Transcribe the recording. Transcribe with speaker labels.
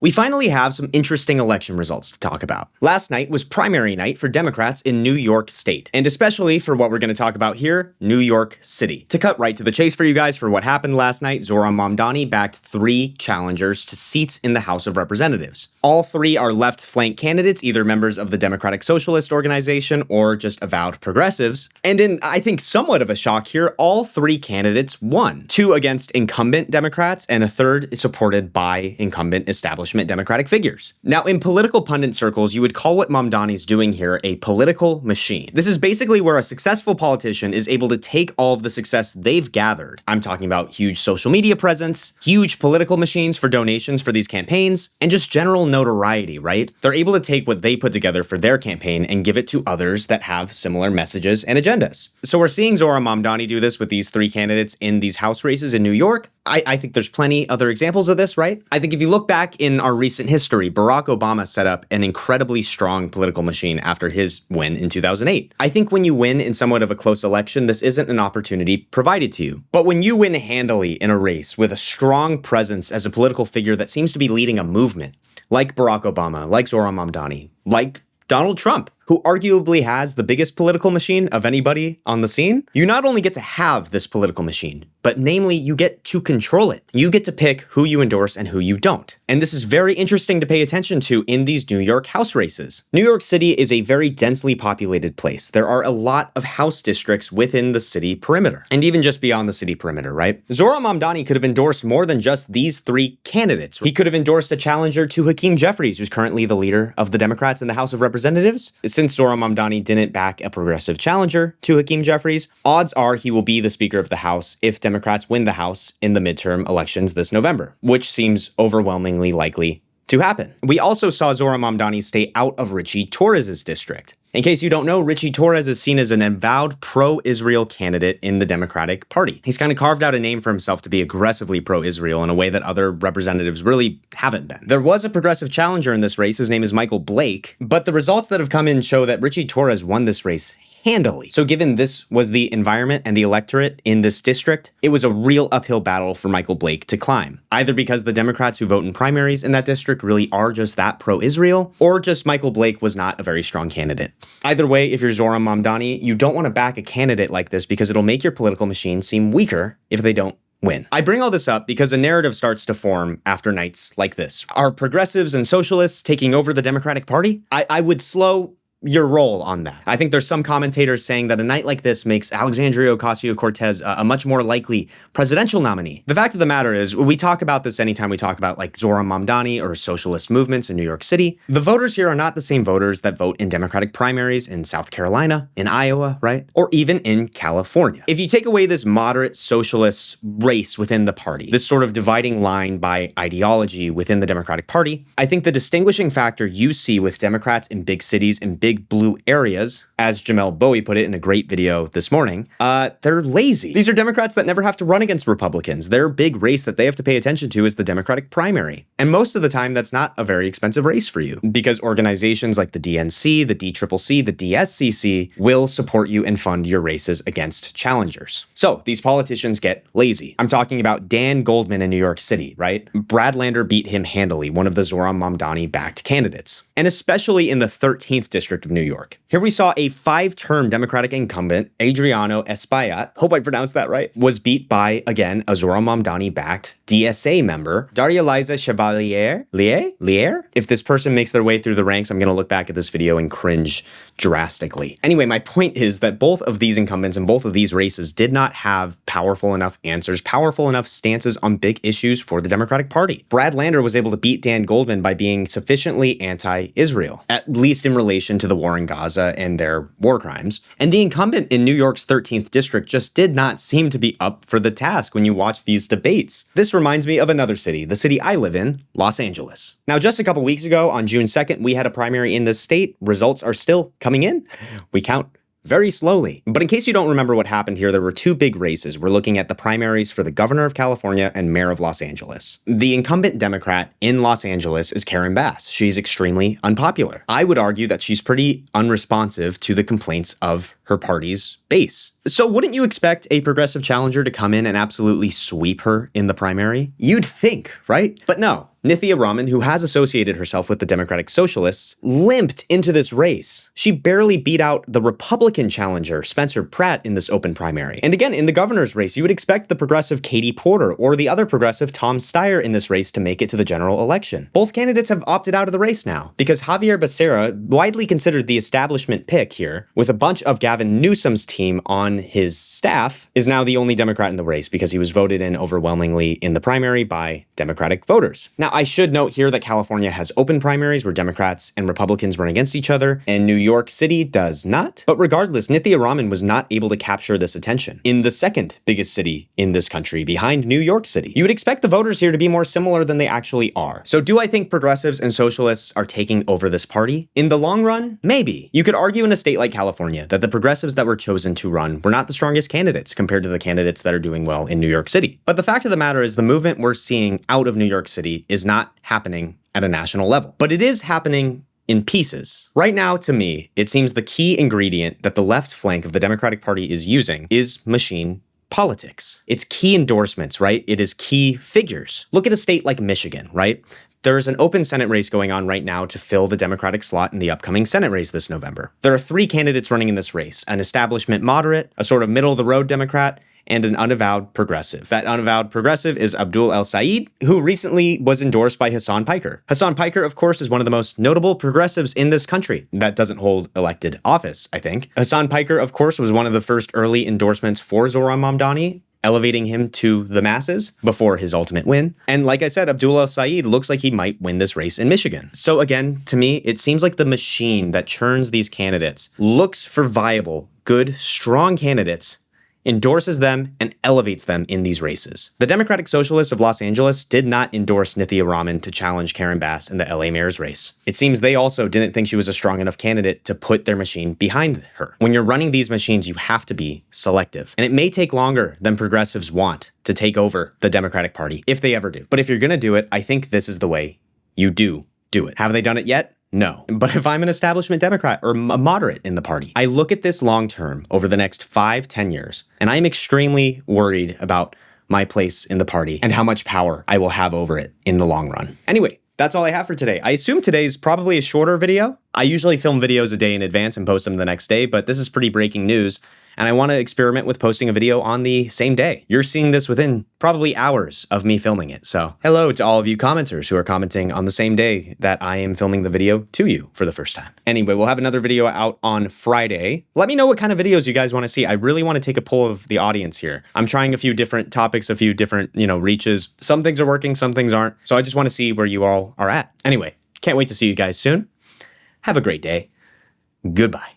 Speaker 1: We finally have some interesting election results to talk about. Last night was primary night for Democrats in New York State, and especially for what we're going to talk about here, New York City. To cut right to the chase for you guys for what happened last night, Zohran Mamdani backed 3 challengers to seats in the House of Representatives. All 3 are left flank candidates, either members of the Democratic Socialist Organization or just avowed progressives. And in, I think, somewhat of a shock here, all 3 candidates won. 2 against incumbent Democrats and a third supported by incumbent establishment Democratic figures. Now, in political pundit circles, you would call what Mamdani's doing here a political machine. This is basically where a successful politician is able to take all of the success they've gathered. I'm talking about huge social media presence, huge political machines for donations for these campaigns, and just general notoriety, right? They're able to take what they put together for their campaign and give it to others that have similar messages and agendas. So we're seeing Zohran Mamdani do this with these 3 candidates in these House races in New York. I think there's plenty other examples of this, right? I think if you look back in our recent history, Barack Obama set up an incredibly strong political machine after his win in 2008. I think when you win in somewhat of a close election, this isn't an opportunity provided to you. But when you win handily in a race with a strong presence as a political figure that seems to be leading a movement, like Barack Obama, like Zohran Mamdani, like Donald Trump, who arguably has the biggest political machine of anybody on the scene, you not only get to have this political machine, but namely, you get to control it. You get to pick who you endorse and who you don't. And this is very interesting to pay attention to in these New York House races. New York City is a very densely populated place. There are a lot of House districts within the city perimeter, and even just beyond the city perimeter, right? Zohran Mamdani could have endorsed more than just these 3 candidates. He could have endorsed a challenger to Hakeem Jeffries, who's currently the leader of the Democrats in the House of Representatives. Since Zohran Mamdani didn't back a progressive challenger to Hakeem Jeffries, odds are he will be the Speaker of the House if Democrats win the House in the midterm elections this November, which seems overwhelmingly likely to happen. We also saw Zohran Mamdani stay out of Richie Torres's district. In case you don't know, Richie Torres is seen as an avowed pro-Israel candidate in the Democratic Party. He's kind of carved out a name for himself to be aggressively pro-Israel in a way that other representatives really haven't been. There was a progressive challenger in this race. His name is Michael Blake, but the results that have come in show that Richie Torres won this race handily. So given this was the environment and the electorate in this district, it was a real uphill battle for Michael Blake to climb, either because the Democrats who vote in primaries in that district really are just that pro-Israel, or just Michael Blake was not a very strong candidate. Either way, if you're Zohran Mamdani, you don't want to back a candidate like this because it'll make your political machine seem weaker if they don't win. I bring all this up because a narrative starts to form after nights like this. Are progressives and socialists taking over the Democratic Party? I would slow your role on that. I think there's some commentators saying that a night like this makes Alexandria Ocasio-Cortez a much more likely presidential nominee. The fact of the matter is, we talk about this anytime we talk about like Zohran Mamdani or socialist movements in New York City. The voters here are not the same voters that vote in Democratic primaries in South Carolina, in Iowa, right? Or even in California. If you take away this moderate socialist race within the party, this sort of dividing line by ideology within the Democratic Party, I think the distinguishing factor you see with Democrats in big cities and big blue areas, as Jamel Bowie put it in a great video this morning, they're lazy. These are Democrats that never have to run against Republicans. Their big race that they have to pay attention to is the Democratic primary. And most of the time, that's not a very expensive race for you because organizations like the DNC, the DCCC, the DSCC will support you and fund your races against challengers. So these politicians get lazy. I'm talking about Dan Goldman in New York City, right? Brad Lander beat him handily, one of the Zohran Mamdani-backed candidates, and especially in the 13th district of New York. Here we saw a 5-term Democratic incumbent, Adriano Espaillat, hope I pronounced that right, was beat by, again, a Zohran Mamdani-backed DSA member, Daria Liza Chevalier? Lier? If this person makes their way through the ranks, I'm going to look back at this video and cringe drastically. Anyway, my point is that both of these incumbents and both of these races did not have powerful enough answers, powerful enough stances on big issues for the Democratic Party. Brad Lander was able to beat Dan Goldman by being sufficiently anti-Israel, at least in relation to the war in Gaza and their war crimes. And the incumbent in New York's 13th district just did not seem to be up for the task when you watch these debates. This reminds me of another city, the city I live in, Los Angeles. Now, just a couple weeks ago, on June 2nd, we had a primary in this state. Results are still coming in. We count very slowly. But in case you don't remember what happened here, there were 2 big races. We're looking at the primaries for the governor of California and mayor of Los Angeles. The incumbent Democrat in Los Angeles is Karen Bass. She's extremely unpopular. I would argue that she's pretty unresponsive to the complaints of her party's base. So wouldn't you expect a progressive challenger to come in and absolutely sweep her in the primary? You'd think, right? But no. Nithya Raman, who has associated herself with the Democratic Socialists, limped into this race. She barely beat out the Republican challenger, Spencer Pratt, in this open primary. And again, in the governor's race, you would expect the progressive Katie Porter or the other progressive Tom Steyer in this race to make it to the general election. Both candidates have opted out of the race now because Javier Becerra, widely considered the establishment pick here, with a bunch of Gavin Newsom's team on his staff, is now the only Democrat in the race because he was voted in overwhelmingly in the primary by Democratic voters. Now, I should note here that California has open primaries where Democrats and Republicans run against each other, and New York City does not. But regardless, Nithya Raman was not able to capture this attention in the second biggest city in this country, behind New York City. You would expect the voters here to be more similar than they actually are. So do I think progressives and socialists are taking over this party? In the long run, maybe. You could argue in a state like California that the progressives that were chosen to run were not the strongest candidates compared to the candidates that are doing well in New York City. But the fact of the matter is the movement we're seeing out of New York City is not happening at a national level, but it is happening in pieces. Right now, to me, it seems the key ingredient that the left flank of the Democratic Party is using is machine politics. It's key endorsements, right? It is key figures. Look at a state like Michigan, right? There's an open Senate race going on right now to fill the Democratic slot in the upcoming Senate race this November. There are 3 candidates running in this race: an establishment moderate, a sort of middle-of-the-road Democrat, and an unavowed progressive. That unavowed progressive is Abdul El Sayed, who recently was endorsed by Hassan Piker. Hassan Piker, of course, is one of the most notable progressives in this country. That doesn't hold elected office, I think. Hassan Piker, of course, was one of the first early endorsements for Zohran Mamdani, elevating him to the masses before his ultimate win. And like I said, Abdul El Sayed looks like he might win this race in Michigan. So again, to me, it seems like the machine that churns these candidates looks for viable, good, strong candidates, endorses them, and elevates them in these races. The Democratic Socialists of Los Angeles did not endorse Nithya Raman to challenge Karen Bass in the LA mayor's race. It seems they also didn't think she was a strong enough candidate to put their machine behind her. When you're running these machines, you have to be selective. And it may take longer than progressives want to take over the Democratic Party, if they ever do. But if you're gonna do it, I think this is the way you do it. Have they done it yet? No. But if I'm an establishment Democrat or a moderate in the party, I look at this long term over the next 5-10 years, and I'm extremely worried about my place in the party and how much power I will have over it in the long run. Anyway, that's all I have for today. I assume today's probably a shorter video. I usually film videos a day in advance and post them the next day, but this is pretty breaking news, and I want to experiment with posting a video on the same day. You're seeing this within probably hours of me filming it, so hello to all of you commenters who are commenting on the same day that I am filming the video to you for the first time. Anyway, we'll have another video out on Friday. Let me know what kind of videos you guys want to see. I really want to take a poll of the audience here. I'm trying a few different topics, a few different, reaches. Some things are working, some things aren't, so I just want to see where you all are at. Anyway, can't wait to see you guys soon. Have a great day. Goodbye.